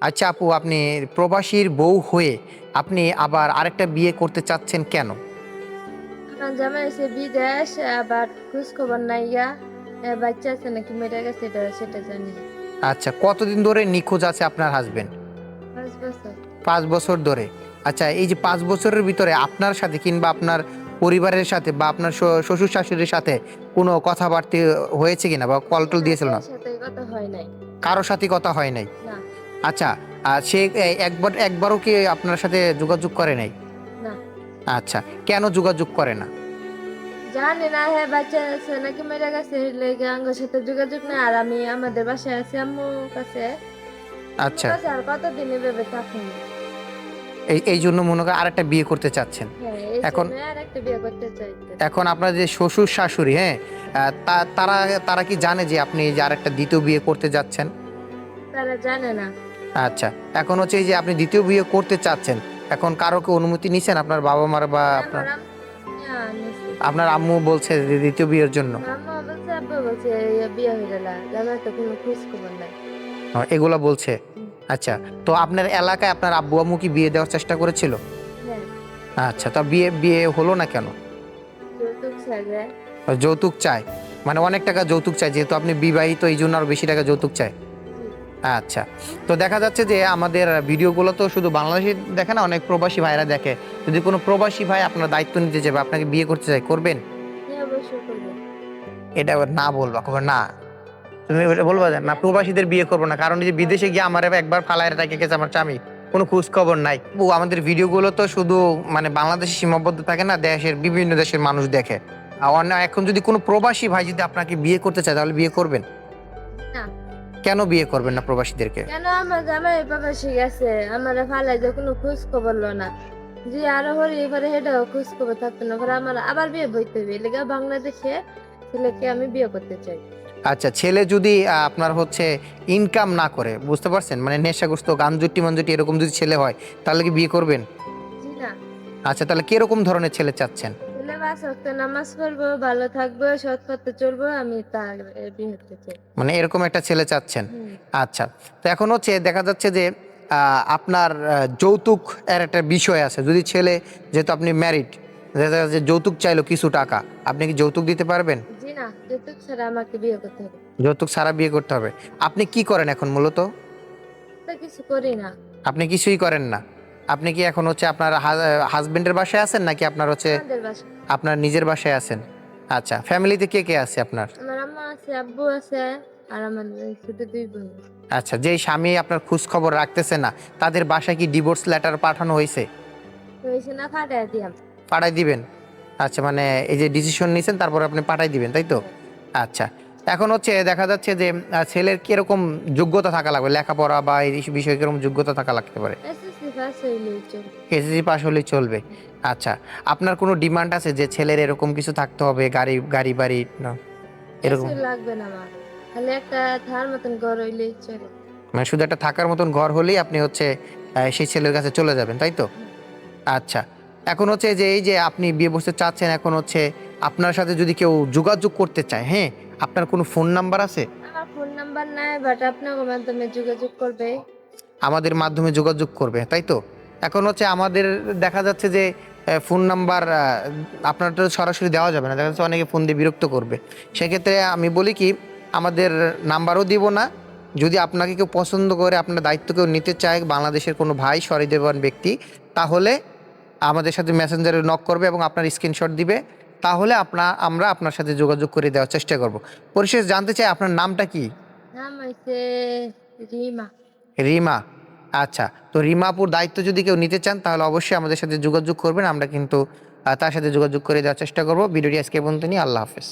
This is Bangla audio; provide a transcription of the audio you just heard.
আচ্ছা আপু, আপনি প্রবাসীর বউ হয়ে আপনি আবার আরেকটা বিয়ে করতে চাচ্ছেন কেন? আমার জামাই আছে বিদেশ, আবার খোঁজ খবর নাই গা। বাচ্চা আছে নাকি মেরে গেছে, সেটা জানি না। আচ্ছা, কতদিন ধরে নিখোঁজ আছে আপনার হাজবেন্ড? 5 বছর। 5 বছর ধরে। আচ্ছা, এই যে 5 বছরের ভিতরে আপনার সাথে কিংবা আপনার পরিবারের সাথে বা আপনার শ্বশুর শাশুড়ির সাথে কোনো কথাবার্তা হয়েছে কিনা বা কল টল না, দিয়েছিল কেউ না? সাথে কথা হয় নাই। কারো সাথে কথা হয় নাই? না। আচ্ছা, সে একবারও কি আপনার সাথে যোগাযোগ করে নাই? না, আচ্ছা, কেন যোগাযোগ করে না? জানি না। হ্যাঁ, বাচ্চা আছে নাকি মেরে গেছে, লেগে আঙ্গের সাথে যোগাযোগ নেই। আর আমি আমাদের বাসায় আছি, আম্মুর কাছে। আম্মুর আচ্ছা, কাছে আর কতদিন এভাবে থাকুন। এই এই জন্য মনে করেন আরেকটা বিয়ে করতে চাচ্ছেন। হ্যাঁ, এই এখন জন্য আর একটা বিয়ে করতে চাইতে। এখন আপনার যে শ্বশুর শাশুড়ি, হ্যাঁ, তারা তারা কি জানে যে আপনি এই যে আরেকটা দ্বিতীয় বিয়ে করতে যাচ্ছেন? তারা জানে না। আচ্ছা, এখন হচ্ছে এই যে আপনি দ্বিতীয় বিয়ে করতে চাচ্ছেন, এখন কারো কি অনুমতি নিছেন আপনার বাবা মার বা হ্যাঁ, আপনার আমার আম্মু নিছে। আপনার আম্মু বলছে যে দ্বিতীয় বিয়ের জন্য? আম্মু বলছে, আব্বু বলছে বিয়ে হয়ে গেল, জামাই তো কোনো খোঁজ খবর নাই। এগুলা বলছে? হুম। আচ্ছা, তো আপনার এলাকায় আপনার আব্বু আম্মু কি বিয়ে দেওয়ার চেষ্টা করেছিল? হ্যাঁ। আচ্ছা, তো বিয়ে বিয়ে হলো না কেন? যৌতুক চাইলে। যৌতুক চায়? মানে অনেক টাকা যৌতুক চায়, যেহেতু আপনি বিবাহিত এই জন্য আরো বেশি টাকা যৌতুক চায়। জি। আচ্ছা, তো দেখা যাচ্ছে যে আমাদের ভিডিওগুলো তো শুধু বাংলাদেশি দেখে না, অনেক প্রবাসী ভাইরা দেখে। যদি কোনো প্রবাসী ভাই আপনার দায়িত্ব নিতে চায় বা আপনাকে বিয়ে করতে চায়, করবেন? হ্যাঁ, অবশ্যই করবো। এটা আবার না বলবা, কবে না? তুমি ওটা বলবা যে না, প্রবাসীদের বিয়ে করবো না, কারণ এই যে বিদেশে গিয়ে আমার একবার ফালায় রেখে গেছে আমার স্বামী, কোনো খোঁজ খবর নাই। আমাদের ভিডিওগুলো তো শুধু মানে বাংলাদেশে সীমাবদ্ধ থাকে না, দেশের বিভিন্ন দেশের মানুষ দেখে। আর এখন যদি কোনো প্রবাসী ভাই যদি আপনাকে বিয়ে করতে চায়, তাহলে বিয়ে করবেন? না। কেন বিয়ে করবেন না প্রবাসীদেরকে? কেন? আমার জামাই প্রবাসী গেছে, আমার ফালাই যে কোনো খোঁজ খবর লো না। জি, আরো হরি এবারে হেটাও খোঁজ খবর থাকতো না, পরে আমার আবার বিয়ে বইতে হবে, লেগে বাংলাদেশে ছেলেকে আমি বিয়ে করতে চাই। আচ্ছা, ছেলে যদি আপনার হচ্ছে ইনকাম না করে, বুঝতে পারছেন, মানে নেশাগ্রস্ত গাঞ্জুটি মাঞ্জুটি এরকম যদি ছেলে হয়, তাহলে কি বিয়ে করবেন? জি না। আচ্ছা, তাহলে কিরকম ধরনের ছেলে চাচ্ছেন? ছেলে 5 ওয়াক্ত নামাজ পড়বো, ভালো থাকবো, সৎ পথে চলবো, আমি তার বিয়ে করতে চাই। মানে এরকম একটা ছেলে চাচ্ছেন? হুম। আচ্ছা, তো এখন হচ্ছে দেখা যাচ্ছে যে আপনার যৌতুক এর একটা বিষয় আছে। যদি ছেলে, যেহেতু আপনি ম্যারিড, দেখা যাচ্ছে যে যৌতুক চাইলো কিছু টাকা, আপনি কি যৌতুক দিতে পারবেন? জি না, যৌতুক ছাড়া আমাকে বিয়ে করতে হবে। যৌতুক ছাড়া বিয়ে করতে হবে। আপনি কি করেন এখন মূলত? তো কিছু করি না। আপনি কিছুই করেন না? আপনি কি এখন হচ্ছে আপনার হাজবেন্ডের বাসায় আছেন নাকি আপনার হচ্ছে আমাদের বাসা। আপনার নিজের বাসায় আছেন? আচ্ছা, ফ্যামিলিতে কে কে আছে আপনার? আমার আম্মা আছে, আব্বু আছে, আর আমার ছোট 2 বোন। আচ্ছা, যেই স্বামী আপনার খোঁজ খবর রাখতেছে না, তাদের বাসায় কি ডিভোর্স লেটার পাঠানো হয়েছে? হয়েছে না, ফাটাই দিয়াম। পাঠাই দিবেন? আচ্ছা, মানে এই যে ডিসিশন নিছেন তারপর আপনি পাঠাই দিবেন, তাই তো? হ্যাঁ। আচ্ছা, এখন হচ্ছে দেখা যাচ্ছে যে ছেলের কিরকম যোগ্যতা থাকা লাগবে, লেখাপড়া বা এই বিষয়ে কিরকম যোগ্যতা থাকা লাগতে পারে? এসএসসি পাস হইলেই চলবে। এসএসসি পাস হলেই চলবে? আচ্ছা, আপনার কোনো ডিমান্ড আছে যে ছেলের এরকম কিছু থাকতে হবে, গাড়ি গাড়ি বাড়ি না কিছু এরকম? লাগবে না আমার, খালি একটা থার মতন ঘর হইলেই চলে। মানে শুধু একটা থাকার মতন ঘর হলেই আপনি হচ্ছে সেই ছেলের কাছে চলে যাবেন, তাই তো? হুম। আচ্ছা, এখন হচ্ছে যে এই যে আপনি বিয়ে বসতে চাচ্ছেন, এখন হচ্ছে আপনার সাথে যদি কেউ যোগাযোগ করতে চায়, হ্যাঁ, আপনার কোনো ফোন নাম্বার আছে? আমার ফোন নাম্বার নাই, বাট আপনার মাধ্যমে যোগাযোগ করবে। আমাদের মাধ্যমে যোগাযোগ করবে, তাই তো? এখন হচ্ছে আমাদের দেখা যাচ্ছে যে ফোন নাম্বার আপনার তো সরাসরি দেওয়া যাবে না, দেখা যাচ্ছে অনেকে ফোন দিয়ে বিরক্ত করবে। সেক্ষেত্রে আমি বলি কি, আমাদের নাম্বারও দিব না। যদি আপনাকে কেউ পছন্দ করে, আপনার দায়িত্ব কেউ নিতে চায়, বাংলাদেশের কোনো ভাই সহৃদয়বান ব্যক্তি, তাহলে আমাদের সাথে মেসেঞ্জারে নক করবে এবং আপনার স্ক্রিনশট দিবে। তাহলে আমরা আপনার সাথে যোগাযোগ করে দেওয়ার চেষ্টা করব। পরিশেষ জানতে চাই আপনার নামটা কি? নাম হইছে রিমা। রিমা। আচ্ছা, তো রিমাপুর দায়িত্ব যদি কেউ নিতে চান, তাহলে অবশ্যই আমাদের সাথে যোগাযোগ করবেন। আমরা কিন্তু তার সাথে যোগাযোগ করে দেওয়ার চেষ্টা করব। ভিডিওটি আজকে এ পর্যন্ত নিয়ে, আল্লাহ হাফেজ।